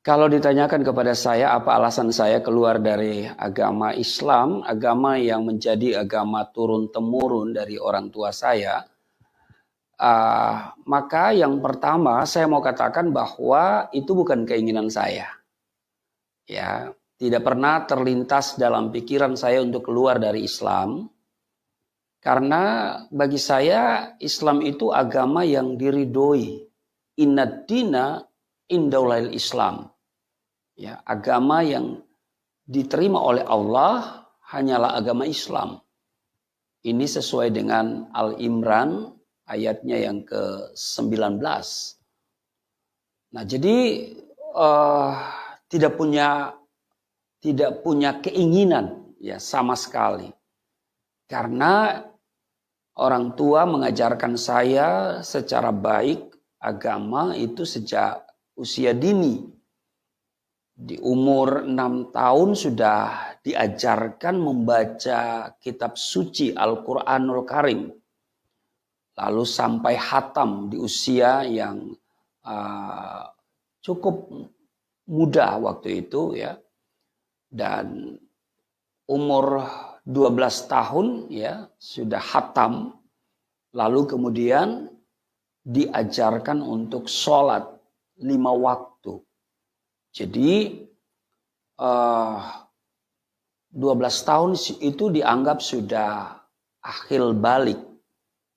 Kalau ditanyakan kepada saya apa alasan saya keluar dari agama Islam, agama yang menjadi agama turun-temurun dari orang tua saya, maka yang pertama saya mau katakan bahwa itu bukan keinginan saya. Ya, tidak pernah terlintas dalam pikiran saya untuk keluar dari Islam, karena bagi saya Islam itu agama yang diridhoi. Innad dina indallail Islam. Ya, agama yang diterima oleh Allah hanyalah agama Islam. Ini sesuai dengan Al-Imran ayatnya yang ke-19. Nah, jadi tidak punya keinginan ya sama sekali. Karena orang tua mengajarkan saya secara baik agama itu sejak usia dini. Di umur 6 tahun sudah diajarkan membaca kitab suci Al-Quranul Karim. Lalu sampai hatam di usia yang cukup muda waktu itu ya. Dan umur 12 tahun ya sudah hatam. Lalu kemudian diajarkan untuk sholat 5 waktu. Jadi 12 tahun itu dianggap sudah akhil balik.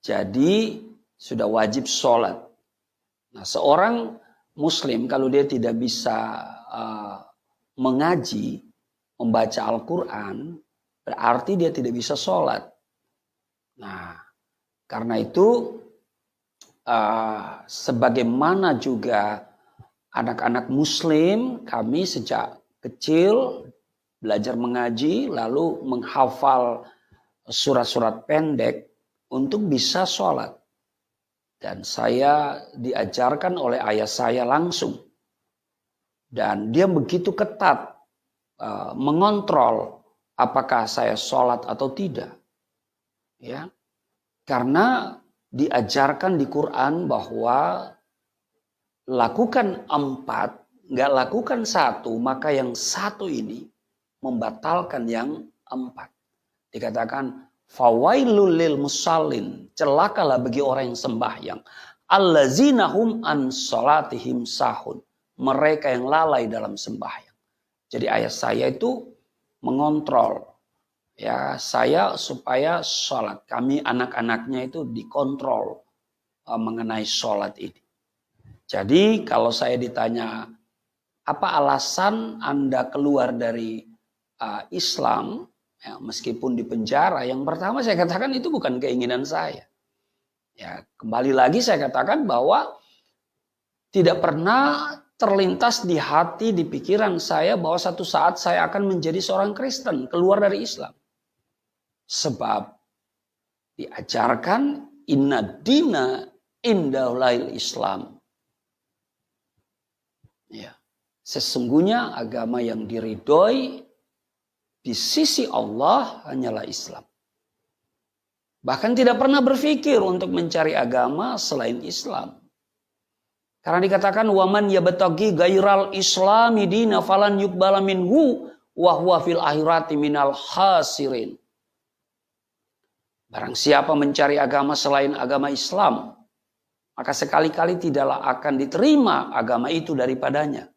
Jadi sudah wajib sholat. Nah, seorang muslim kalau dia tidak bisa mengaji, membaca Al-Quran, berarti dia tidak bisa sholat. Nah, karena itu sebagaimana juga anak-anak muslim, kami sejak kecil belajar mengaji, lalu menghafal surat-surat pendek untuk bisa sholat. Dan saya diajarkan oleh ayah saya langsung. Dan dia begitu ketat mengontrol apakah saya sholat atau tidak. Ya, karena diajarkan di Quran bahwa lakukan 4, nggak lakukan 1, maka yang 1 ini membatalkan yang 4. Dikatakan fawailul lil musallin, celakalah bagi orang yang sembahyang, allazina hum an salatihim sahun, mereka yang lalai dalam sembahyang. Jadi ayah saya itu mengontrol ya saya supaya sholat, kami anak-anaknya itu dikontrol mengenai sholat ini. Jadi kalau saya ditanya apa alasan Anda keluar dari Islam ya, meskipun di penjara, yang pertama saya katakan itu bukan keinginan saya. Ya, kembali lagi saya katakan bahwa tidak pernah terlintas di hati, di pikiran saya bahwa satu saat saya akan menjadi seorang Kristen, keluar dari Islam. Sebab diajarkan inna dina indallail Islam. Ya, sesungguhnya agama yang diridhoi di sisi Allah hanyalah Islam. Bahkan tidak pernah berpikir untuk mencari agama selain Islam. Karena dikatakan waman yabtaghi ghairal islami dina falan yuqbala minhu wa huwa fil akhirati minal khasirin. Barang siapa mencari agama selain agama Islam, maka sekali-kali tidaklah akan diterima agama itu daripadanya.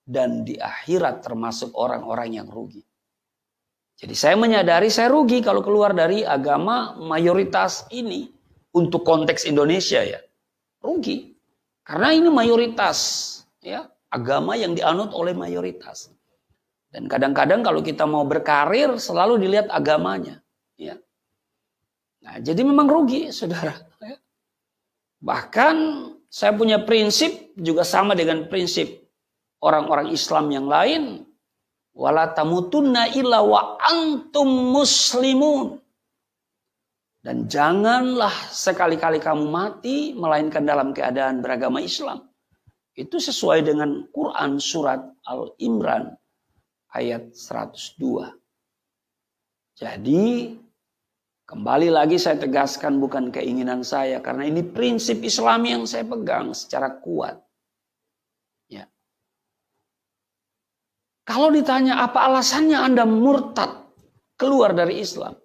Dan di akhirat termasuk orang-orang yang rugi. Jadi saya menyadari saya rugi kalau keluar dari agama mayoritas ini. Untuk konteks Indonesia ya. Rugi. Karena ini mayoritas. Ya, agama yang dianut oleh mayoritas. Dan kadang-kadang kalau kita mau berkarir selalu dilihat agamanya. Ya. Nah, jadi memang rugi saudara. Ya. Bahkan saya punya prinsip juga sama dengan prinsip orang-orang Islam yang lain. Wala tamutunna illa wa antum muslimun. Dan janganlah sekali-kali kamu mati melainkan dalam keadaan beragama Islam. Itu sesuai dengan Quran surat Al-Imran ayat 102. Jadi kembali lagi saya tegaskan bukan keinginan saya. Karena ini prinsip Islam yang saya pegang secara kuat. Ya. Kalau ditanya apa alasannya Anda murtad keluar dari Islam?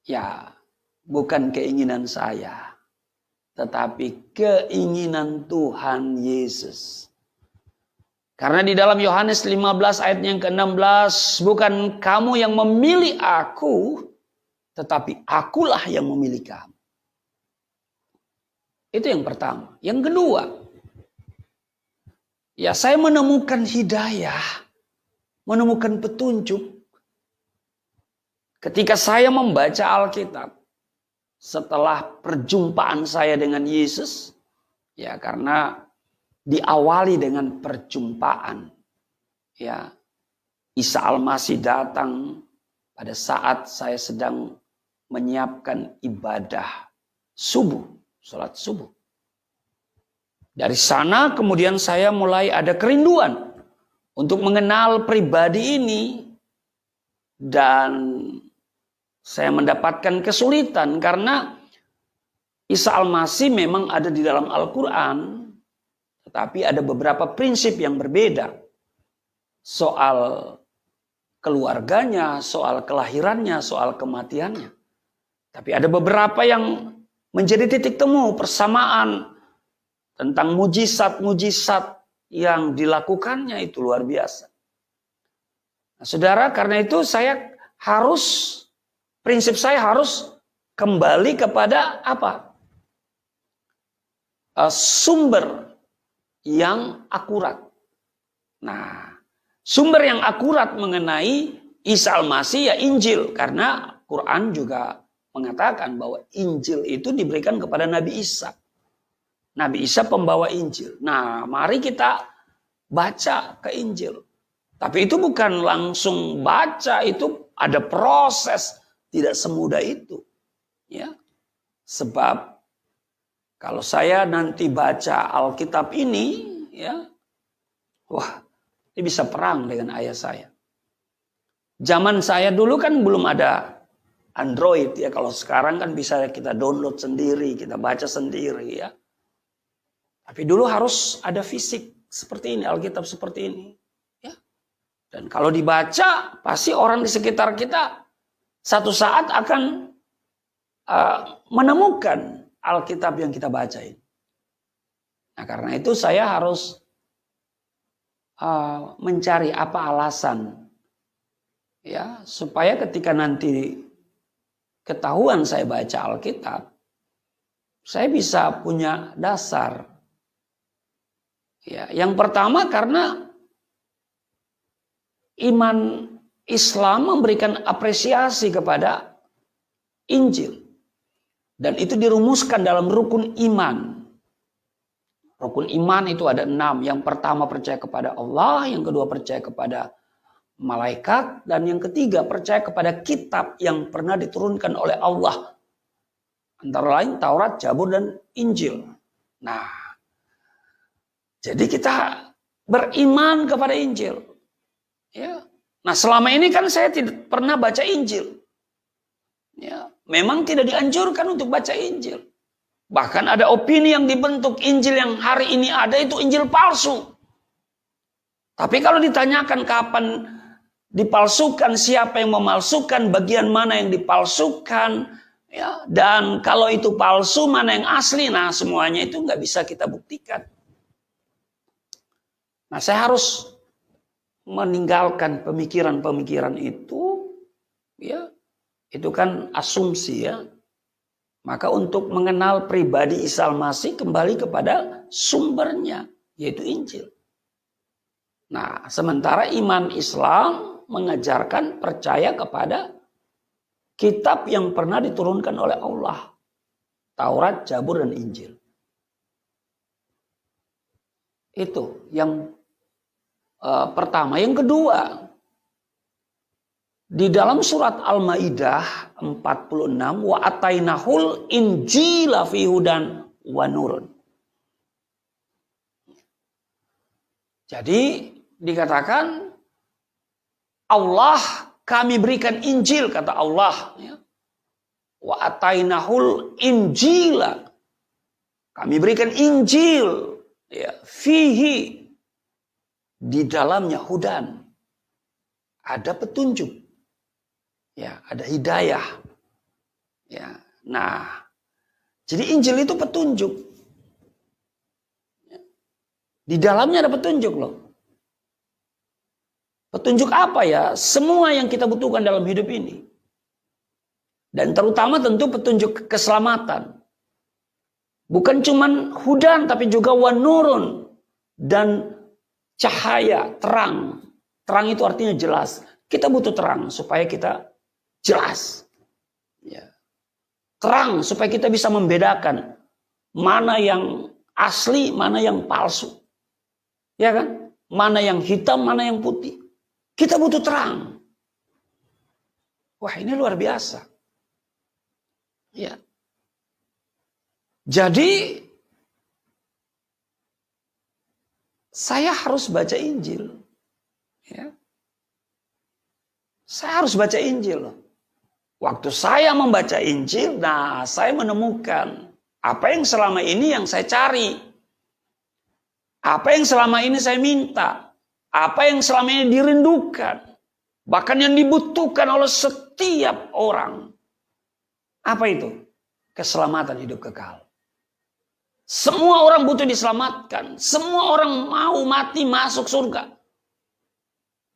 Ya, bukan keinginan saya, tetapi keinginan Tuhan Yesus. Karena di dalam Yohanes 15 ayat yang ke-16, bukan kamu yang memilih aku, tetapi akulah yang memilih kamu. Itu yang pertama. Yang kedua, ya saya menemukan hidayah, menemukan petunjuk ketika saya membaca Alkitab. Setelah perjumpaan saya dengan Yesus, ya karena diawali dengan perjumpaan. Ya, Isa Al-Masih datang pada saat saya sedang menyiapkan ibadah subuh, sholat subuh. Dari sana kemudian saya mulai ada kerinduan untuk mengenal pribadi ini. Dan saya mendapatkan kesulitan karena Isa Al-Masih memang ada di dalam Al-Quran. Tetapi ada beberapa prinsip yang berbeda. Soal keluarganya, soal kelahirannya, soal kematiannya. Tapi ada beberapa yang menjadi titik temu persamaan tentang mujizat-mujizat yang dilakukannya itu luar biasa. Nah, saudara, karena itu prinsip saya harus kembali kepada apa? Sumber yang akurat. Nah, sumber yang akurat mengenai Isa Al-Masih ya Injil. Karena Quran juga mengatakan bahwa Injil itu diberikan kepada Nabi Isa. Nabi Isa pembawa Injil. Nah, mari kita baca ke Injil. Tapi itu bukan langsung baca, itu ada proses. Tidak semudah itu. Ya. Sebab kalau saya nanti baca Alkitab ini, ya, wah, ini bisa perang dengan ayah saya. Zaman saya dulu kan belum ada Android, ya. Kalau sekarang kan bisa kita download sendiri, kita baca sendiri, ya. Tapi dulu harus ada fisik seperti ini, Alkitab seperti ini, ya. Dan kalau dibaca, pasti orang di sekitar kita satu saat akan menemukan Alkitab yang kita baca ini. Nah, karena itu saya harus mencari apa alasan, ya, supaya ketika nanti ketahuan saya baca Alkitab, saya bisa punya dasar. Ya, yang pertama karena iman Islam memberikan apresiasi kepada Injil. Dan itu dirumuskan dalam rukun iman. Rukun iman itu ada 6. Yang pertama percaya kepada Allah, yang kedua percaya kepada malaikat, dan yang ketiga percaya kepada kitab yang pernah diturunkan oleh Allah. Antara lain Taurat, Zabur, dan Injil. Nah, jadi kita beriman kepada Injil. Ya. Nah, selama ini kan saya tidak pernah baca Injil. Ya, memang tidak dianjurkan untuk baca Injil. Bahkan ada opini yang dibentuk Injil yang hari ini ada itu Injil palsu. Tapi kalau ditanyakan kapan dipalsukan, siapa yang memalsukan, bagian mana yang dipalsukan, ya, dan kalau itu palsu mana yang asli, nah semuanya itu nggak bisa kita buktikan. Nah, saya harus meninggalkan pemikiran-pemikiran itu, ya. Itu kan asumsi, ya. Maka untuk mengenal pribadi Isa Al-Masih kembali kepada sumbernya, yaitu Injil. Nah, sementara iman Islam mengajarkan percaya kepada kitab yang pernah diturunkan oleh Allah. Taurat, Zabur, dan Injil. Itu yang pertama. Yang kedua, di dalam surat Al-Maidah 46, wa atainahul injila fi hudan wa nurun. Jadi dikatakan Allah kami berikan Injil, kata Allah, ya. Wa atainahul injila, kami berikan Injil, ya, fihi, Di dalamnya hudan. Ada petunjuk. Ya, ada hidayah. Ya. Nah, jadi Injil itu petunjuk. Di dalamnya ada petunjuk loh. Petunjuk apa ya? Semua yang kita butuhkan dalam hidup ini. Dan terutama tentu petunjuk keselamatan. Bukan cuman hudan tapi juga wanurun. Dan cahaya, terang. Terang itu artinya jelas. Kita butuh terang supaya kita jelas. Ya. Terang supaya kita bisa membedakan mana yang asli, mana yang palsu. Ya kan? Mana yang hitam, mana yang putih. Kita butuh terang. Wah, ini luar biasa. Ya. Jadi saya harus baca Injil. Ya. Saya harus baca Injil. Waktu saya membaca Injil, nah saya menemukan apa yang selama ini yang saya cari. Apa yang selama ini saya minta. Apa yang selama ini dirindukan. Bahkan yang dibutuhkan oleh setiap orang. Apa itu? Keselamatan hidup kekal. Semua orang butuh diselamatkan. Semua orang mau mati masuk surga.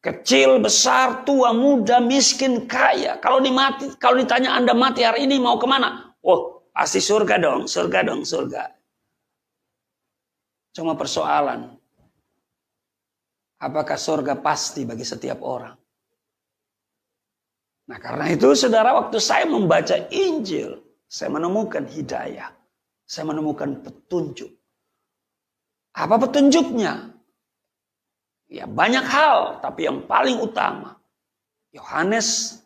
Kecil, besar, tua, muda, miskin, kaya. Kalau ditanya Anda mati hari ini mau kemana? Oh, pasti surga dong, surga dong, surga. Cuma persoalan. Apakah surga pasti bagi setiap orang? Nah, karena itu saudara, waktu saya membaca Injil, saya menemukan hidayah. Saya menemukan petunjuk. Apa petunjuknya? Ya, banyak hal, tapi yang paling utama, Yohanes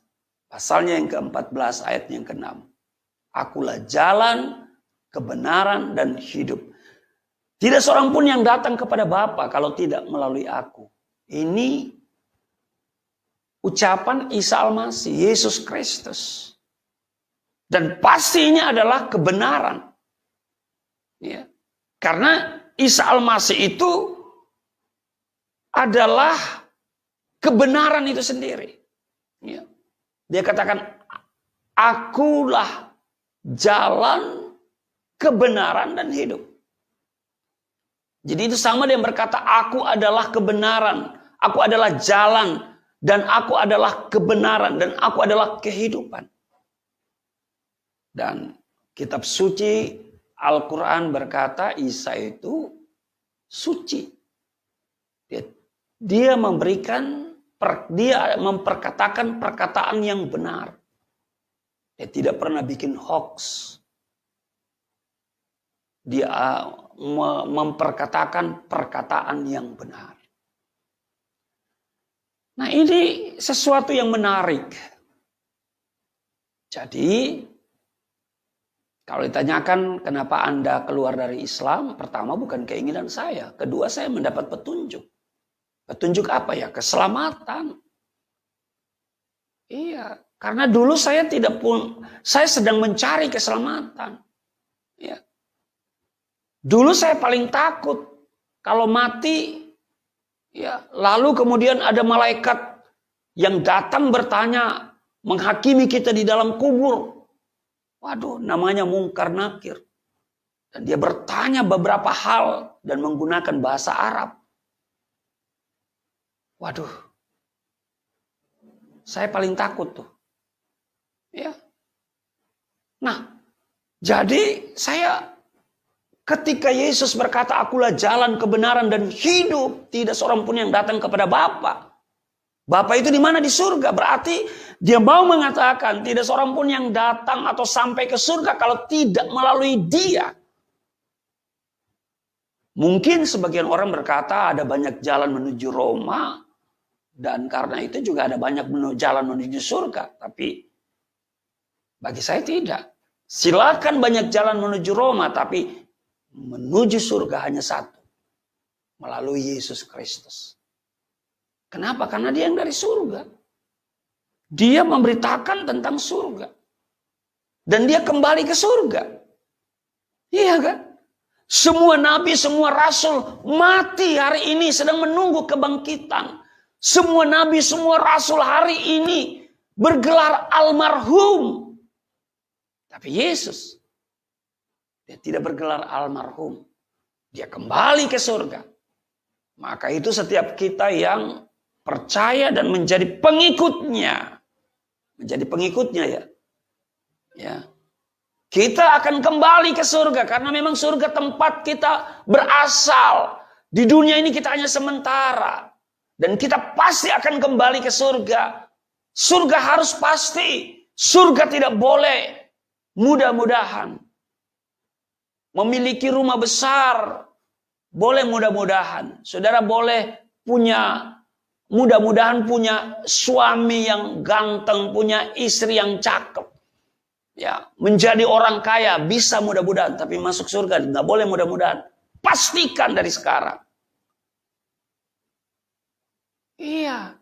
pasalnya yang ke-14 ayat yang ke-6. Akulah jalan, kebenaran, dan hidup. Tidak seorang pun yang datang kepada Bapa kalau tidak melalui aku. Ini ucapan Isa Al-Masih, Yesus Kristus. Dan pastinya adalah kebenaran. Ya. Karena Isa Al-Masih itu adalah kebenaran itu sendiri. Ya. Dia katakan, akulah jalan, kebenaran, dan hidup. Jadi itu sama dia berkata, aku adalah kebenaran, aku adalah jalan, dan aku adalah kebenaran, dan aku adalah kehidupan. Dan kitab suci Al-Quran berkata Isa itu suci. Dia memperkatakan perkataan yang benar. Dia tidak pernah bikin hoax. Dia memperkatakan perkataan yang benar. Nah, ini sesuatu yang menarik. Jadi, kalau ditanyakan kenapa Anda keluar dari Islam, pertama bukan keinginan saya. Kedua, saya mendapat petunjuk. Petunjuk apa ya? Keselamatan. Iya, karena dulu saya saya sedang mencari keselamatan. Ya. Dulu saya paling takut kalau mati, ya, lalu kemudian ada malaikat yang datang bertanya, menghakimi kita di dalam kubur. Waduh, namanya Mungkar Nakir. Dan dia bertanya beberapa hal dan menggunakan bahasa Arab. Waduh, saya paling takut tuh. Ya. Nah, jadi saya ketika Yesus berkata, akulah jalan, kebenaran, dan hidup, tidak seorang pun yang datang kepada Bapa. Bapa itu di mana? Di surga. Berarti dia mau mengatakan tidak seorang pun yang datang atau sampai ke surga kalau tidak melalui dia. Mungkin sebagian orang berkata ada banyak jalan menuju Roma. Dan karena itu juga ada banyak jalan menuju surga. Tapi bagi saya tidak. Silakan banyak jalan menuju Roma. Tapi menuju surga hanya satu. Melalui Yesus Kristus. Kenapa? Karena dia yang dari surga. Dia memberitakan tentang surga. Dan dia kembali ke surga. Iya kan? Semua nabi, semua rasul mati hari ini sedang menunggu kebangkitan. Semua nabi, semua rasul hari ini bergelar almarhum. Tapi Yesus, dia tidak bergelar almarhum. Dia kembali ke surga. Maka itu setiap kita yang percaya dan menjadi pengikutnya. Menjadi pengikutnya ya. Kita akan kembali ke surga karena memang surga tempat kita berasal. Di dunia ini kita hanya sementara. Dan kita pasti akan kembali ke surga. Surga harus pasti. Surga tidak boleh mudah-mudahan. Memiliki rumah besar boleh mudah-mudahan. Saudara boleh mudah-mudahan punya suami yang ganteng, punya istri yang cakep. Ya, menjadi orang kaya bisa mudah-mudahan, tapi masuk surga nggak boleh mudah-mudahan. Pastikan dari sekarang. Iya.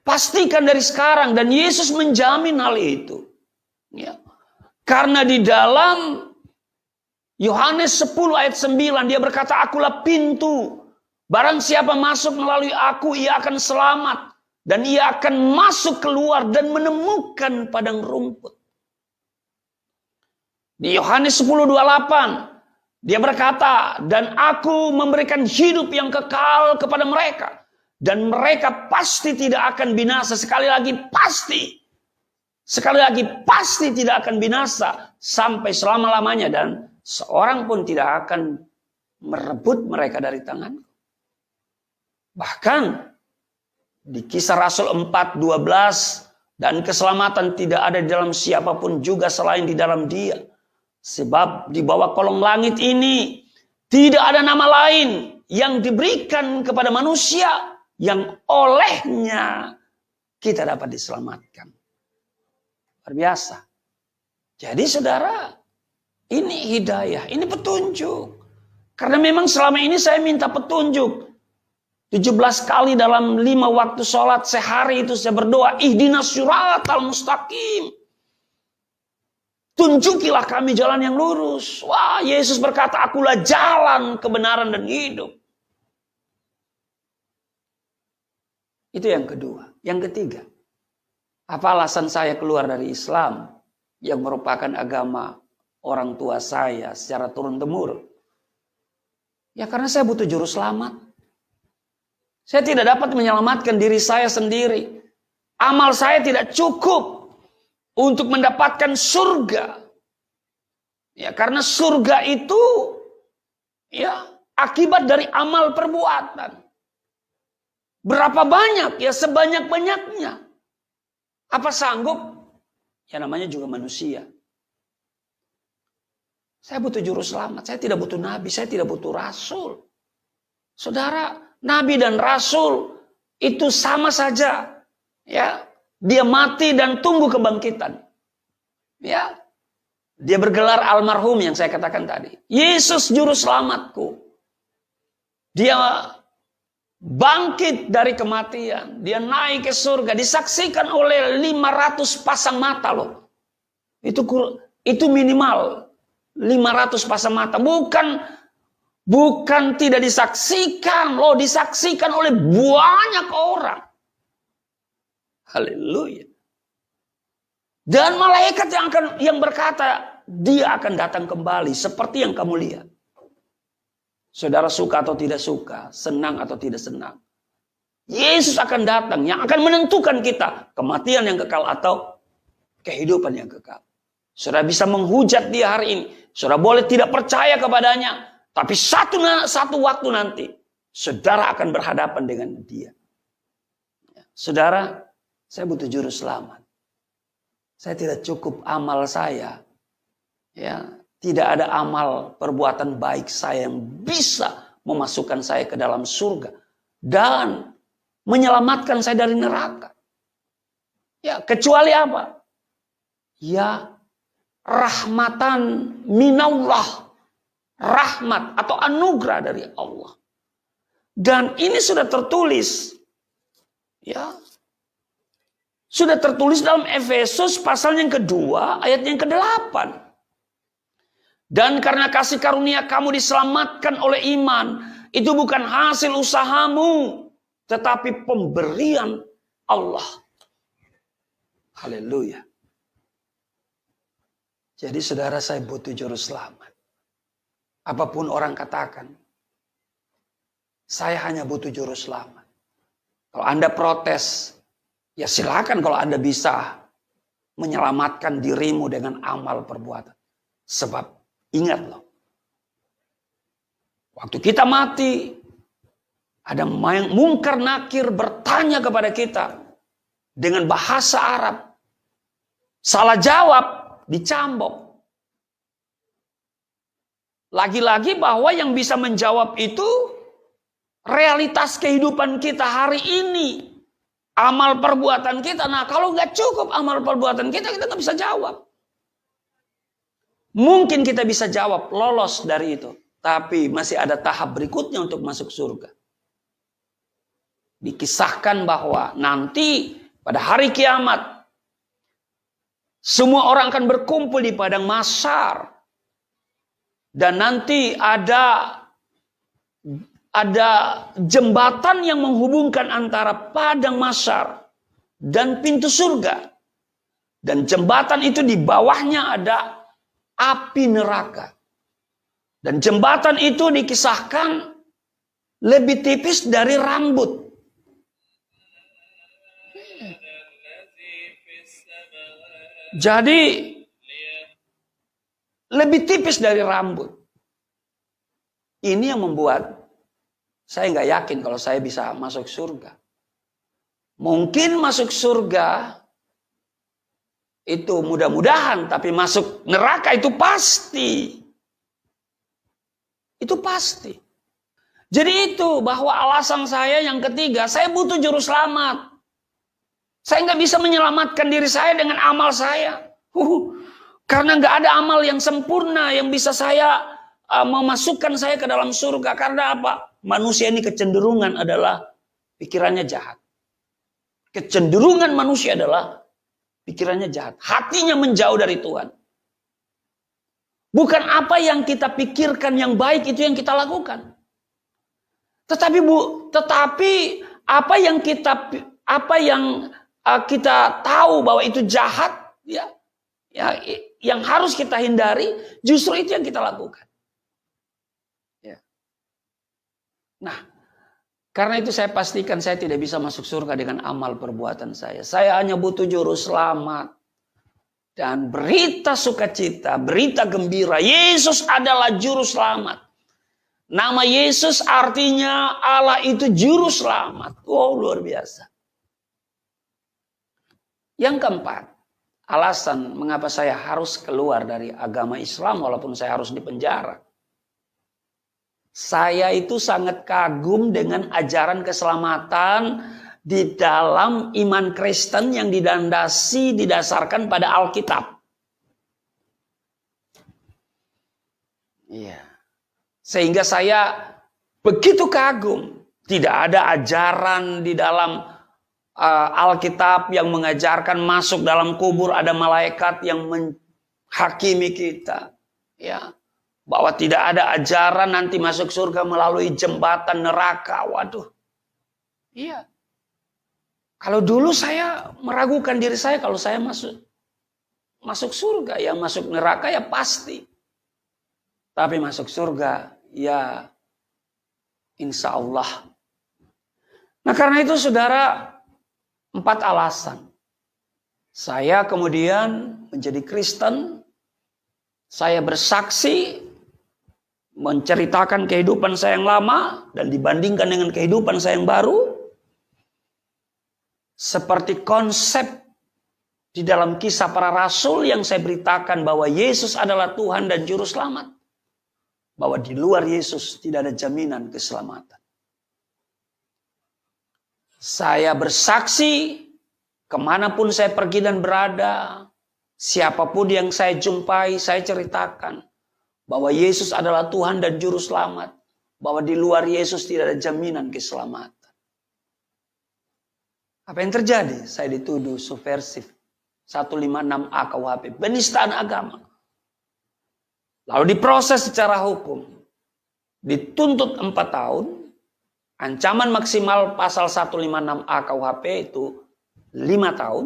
Pastikan dari sekarang dan Yesus menjamin hal itu. Ya. Karena di dalam Yohanes 10 ayat 9 dia berkata, "Akulah pintu. Barang siapa masuk melalui aku, ia akan selamat dan ia akan masuk keluar dan menemukan padang rumput." Di Yohanes 10:28 dia berkata, "Dan aku memberikan hidup yang kekal kepada mereka dan mereka pasti tidak akan binasa." Sekali lagi pasti tidak akan binasa sampai selama-lamanya dan seorang pun tidak akan merebut mereka dari tanganku. Bahkan di Kisah Rasul 4:12, "Dan keselamatan tidak ada di dalam siapapun juga selain di dalam Dia. Sebab di bawah kolong langit ini tidak ada nama lain yang diberikan kepada manusia yang olehnya kita dapat diselamatkan." Luar biasa. Jadi saudara, ini hidayah, ini petunjuk. Karena memang selama ini saya minta petunjuk. 17 kali dalam 5 waktu sholat sehari itu saya berdoa, "Ihdinas siratal mustaqim." Tunjukilah kami jalan yang lurus. Wah, Yesus berkata, "Akulah jalan, kebenaran, dan hidup." Itu yang kedua. Yang ketiga, apa alasan saya keluar dari Islam yang merupakan agama orang tua saya secara turun-temurun? Ya karena saya butuh juru selamat. Saya tidak dapat menyelamatkan diri saya sendiri. Amal saya tidak cukup untuk mendapatkan surga. Ya, karena surga itu ya akibat dari amal perbuatan. Berapa banyak? Ya sebanyak-banyaknya. Apa sanggup? Ya namanya juga manusia. Saya butuh juru selamat. Saya tidak butuh nabi, saya tidak butuh rasul. Saudara, nabi dan rasul itu sama saja. Ya, dia mati dan tunggu kebangkitan. Ya. Dia bergelar almarhum yang saya katakan tadi. Yesus juru selamatku. Dia bangkit dari kematian. Dia naik ke surga. Disaksikan oleh 500 pasang mata loh. Itu minimal 500 pasang mata. Bukan tidak disaksikan loh. Disaksikan oleh banyak orang. Haleluya. Dan malaikat yang berkata, dia akan datang kembali seperti yang kamu lihat. Saudara suka atau tidak suka, senang atau tidak senang. Yesus akan datang yang akan menentukan kita kematian yang kekal atau kehidupan yang kekal. Saudara bisa menghujat dia hari ini. Saudara boleh tidak percaya kepadanya. Tapi satu waktu nanti, saudara akan berhadapan dengan dia. Saudara, saya butuh juru selamat. Saya tidak cukup amal saya. Ya, tidak ada amal perbuatan baik saya yang bisa memasukkan saya ke dalam surga dan menyelamatkan saya dari neraka. Ya, kecuali apa? Ya, rahmatan minallah. Rahmat atau anugerah dari Allah. Dan ini sudah tertulis. Ya. Sudah tertulis dalam Efesus pasal yang kedua ayat yang ke-8. Dan karena kasih karunia kamu diselamatkan oleh iman. Itu bukan hasil usahamu, tetapi pemberian Allah. Haleluya. Jadi saudara, saya butuh juru selamat. Apapun orang katakan, saya hanya butuh juru selamat. Kalau Anda protes, ya silakan kalau Anda bisa menyelamatkan dirimu dengan amal perbuatan. Sebab ingat loh, waktu kita mati, ada mungkar nakir bertanya kepada kita dengan bahasa Arab. Salah jawab, dicambok. Lagi-lagi bahwa yang bisa menjawab itu realitas kehidupan kita hari ini. Amal perbuatan kita. Nah, kalau nggak cukup amal perbuatan kita nggak bisa jawab. Mungkin kita bisa jawab, lolos dari itu. Tapi masih ada tahap berikutnya untuk masuk surga. Dikisahkan bahwa nanti pada hari kiamat, semua orang akan berkumpul di padang mahsyar. Dan nanti ada jembatan yang menghubungkan antara padang mahsyar dan pintu surga. Dan jembatan itu di bawahnya ada api neraka. Dan jembatan itu dikisahkan lebih tipis dari rambut. Jadi lebih tipis dari rambut. Ini yang membuat saya nggak yakin kalau saya bisa masuk surga. Mungkin masuk surga itu mudah-mudahan, tapi masuk neraka itu pasti. Itu pasti. Jadi itu bahwa alasan saya yang ketiga, saya butuh juru selamat. Saya nggak bisa menyelamatkan diri saya dengan amal saya. Karena nggak ada amal yang sempurna yang bisa saya memasukkan saya ke dalam surga. Karena apa? Manusia ini kecenderungan adalah pikirannya jahat. Kecenderungan manusia adalah pikirannya jahat. Hatinya menjauh dari Tuhan. Bukan apa yang kita pikirkan yang baik itu yang kita lakukan. Tetapi apa yang kita tahu bahwa itu jahat, ya, yang harus kita hindari, justru itu yang kita lakukan. Ya. Nah, karena itu saya pastikan saya tidak bisa masuk surga dengan amal perbuatan saya. Saya hanya butuh juru selamat. Dan berita sukacita, berita gembira, Yesus adalah juru selamat. Nama Yesus artinya Allah itu juru selamat. Wow, luar biasa. Yang keempat, alasan mengapa saya harus keluar dari agama Islam walaupun saya harus dipenjara. Saya itu sangat kagum dengan ajaran keselamatan di dalam iman Kristen yang didasarkan pada Alkitab. Iya. Sehingga saya begitu kagum. Tidak ada ajaran di dalam Alkitab yang mengajarkan masuk dalam kubur ada malaikat yang menghakimi kita. Ya. Bahwa tidak ada ajaran nanti masuk surga melalui jembatan neraka. Waduh. Iya. Kalau dulu saya meragukan diri saya kalau saya masuk surga, ya masuk neraka ya pasti. Tapi masuk surga ya insya Allah. Nah karena itu saudara, 4 alasan. Saya kemudian menjadi Kristen, saya bersaksi, menceritakan kehidupan saya yang lama dan dibandingkan dengan kehidupan saya yang baru. Seperti konsep di dalam kisah para rasul yang saya beritakan bahwa Yesus adalah Tuhan dan Juru Selamat. Bahwa di luar Yesus tidak ada jaminan keselamatan. Saya bersaksi kemanapun saya pergi dan berada, siapapun yang saya jumpai, saya ceritakan bahwa Yesus adalah Tuhan dan Juru Selamat. Bahwa di luar Yesus tidak ada jaminan keselamatan. Apa yang terjadi? Saya dituduh subversif. 156A KUHP. Penistaan agama. Lalu diproses secara hukum. Dituntut 4 tahun. Ancaman maksimal pasal 156A KUHP itu 5 tahun.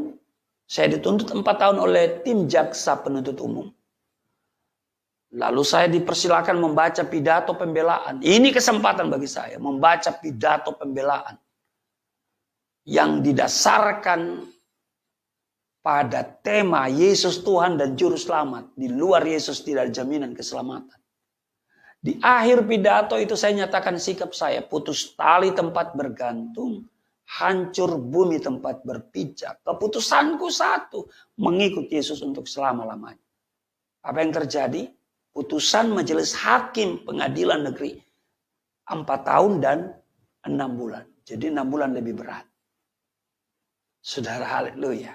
Saya dituntut 4 tahun oleh tim jaksa penuntut umum. Lalu saya dipersilakan membaca pidato pembelaan. Ini kesempatan bagi saya membaca pidato pembelaan yang didasarkan pada tema Yesus Tuhan dan Juru Selamat. Di luar Yesus tidak ada jaminan keselamatan. Di akhir pidato itu saya nyatakan sikap saya. Putus tali tempat bergantung. Hancur bumi tempat berpijak. Keputusanku satu. Mengikut Yesus untuk selama-lamanya. Apa yang terjadi? Putusan majelis hakim pengadilan negeri 4 tahun dan 6 bulan. Jadi 6 bulan lebih berat. Saudara, haleluya.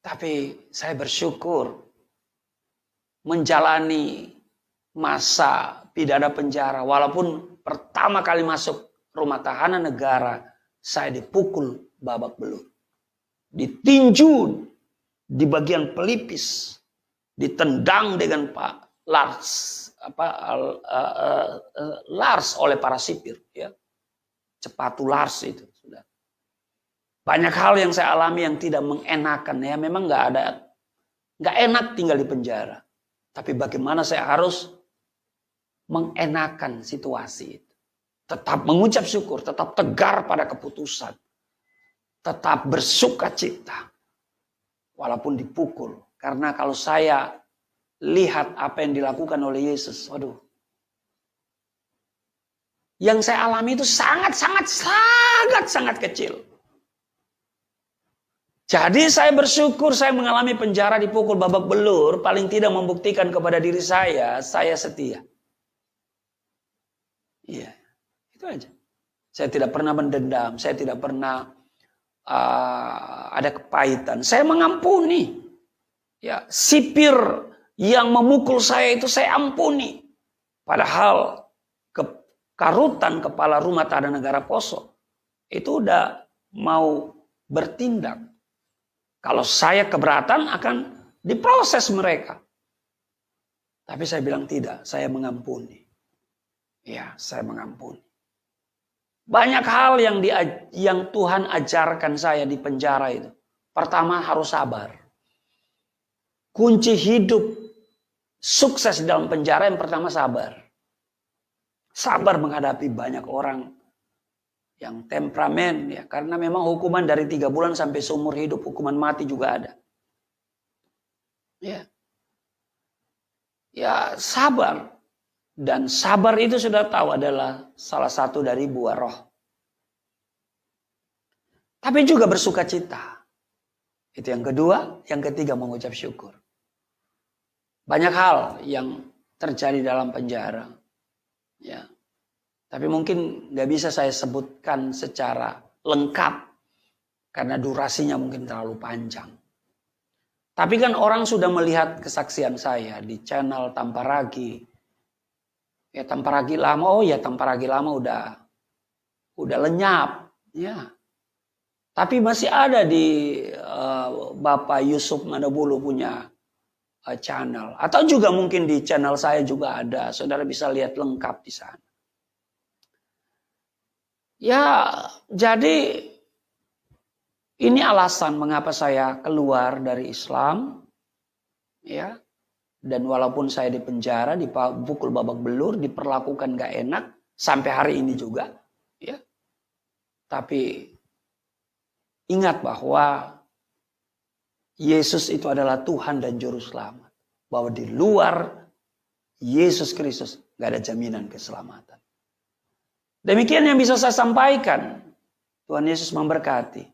Tapi saya bersyukur menjalani masa pidana penjara. Walaupun pertama kali masuk rumah tahanan negara, saya dipukul babak belur. Ditinju di bagian pelipis. Ditendang dengan Pak Lars oleh para sipir, ya. Cepatu Lars itu, sudah. Banyak hal yang saya alami yang tidak mengenakan, ya. Memang nggak enak tinggal di penjara. Tapi bagaimana saya harus mengenakan situasi itu. Tetap mengucap syukur, tetap tegar pada keputusan. Tetap bersuka cita. Walaupun dipukul. Karena kalau saya lihat apa yang dilakukan oleh Yesus, waduh. Yang saya alami itu sangat kecil. Jadi saya bersyukur saya mengalami penjara, dipukul babak belur, paling tidak membuktikan kepada diri saya setia. Iya, itu aja. Saya tidak pernah mendendam, saya tidak pernah ada kepahitan. Saya mengampuni. Ya, sipir yang memukul saya itu saya ampuni. Padahal Karutan Kepala Rumah Tahanan Negara Poso itu udah mau bertindak. Kalau saya keberatan akan diproses mereka. Tapi saya bilang tidak, saya mengampuni. Ya, saya mengampuni. Banyak hal yang Tuhan ajarkan saya di penjara itu. Pertama, harus sabar. Kunci hidup sukses di dalam penjara yang pertama sabar. Sabar menghadapi banyak orang yang temperamen, ya, karena memang hukuman dari 3 bulan sampai seumur hidup, hukuman mati juga ada. Ya, sabar. Dan sabar itu sudah tahu adalah salah satu dari buah roh. Tapi juga bersuka cita. Itu yang kedua, yang ketiga mengucap syukur. Banyak hal yang terjadi dalam penjara. Ya. Tapi mungkin gak bisa saya sebutkan secara lengkap. Karena durasinya mungkin terlalu panjang. Tapi kan orang sudah melihat kesaksian saya di channel Tamparagi. Ya, Tamparagi Lama, oh ya Tamparagi Lama udah lenyap. Ya. Tapi masih ada di Bapak Yusuf Manabulu punya channel. Atau juga mungkin di channel saya juga ada. Saudara bisa lihat lengkap di sana. Ya, jadi ini alasan mengapa saya keluar dari Islam. Ya. Dan walaupun saya di penjara, dipukul babak belur, diperlakukan gak enak. Sampai hari ini juga. Ya. Tapi ingat bahwa Yesus itu adalah Tuhan dan Juru Selamat. Bahwa di luar Yesus Kristus gak ada jaminan keselamatan. Demikian yang bisa saya sampaikan. Tuhan Yesus memberkati.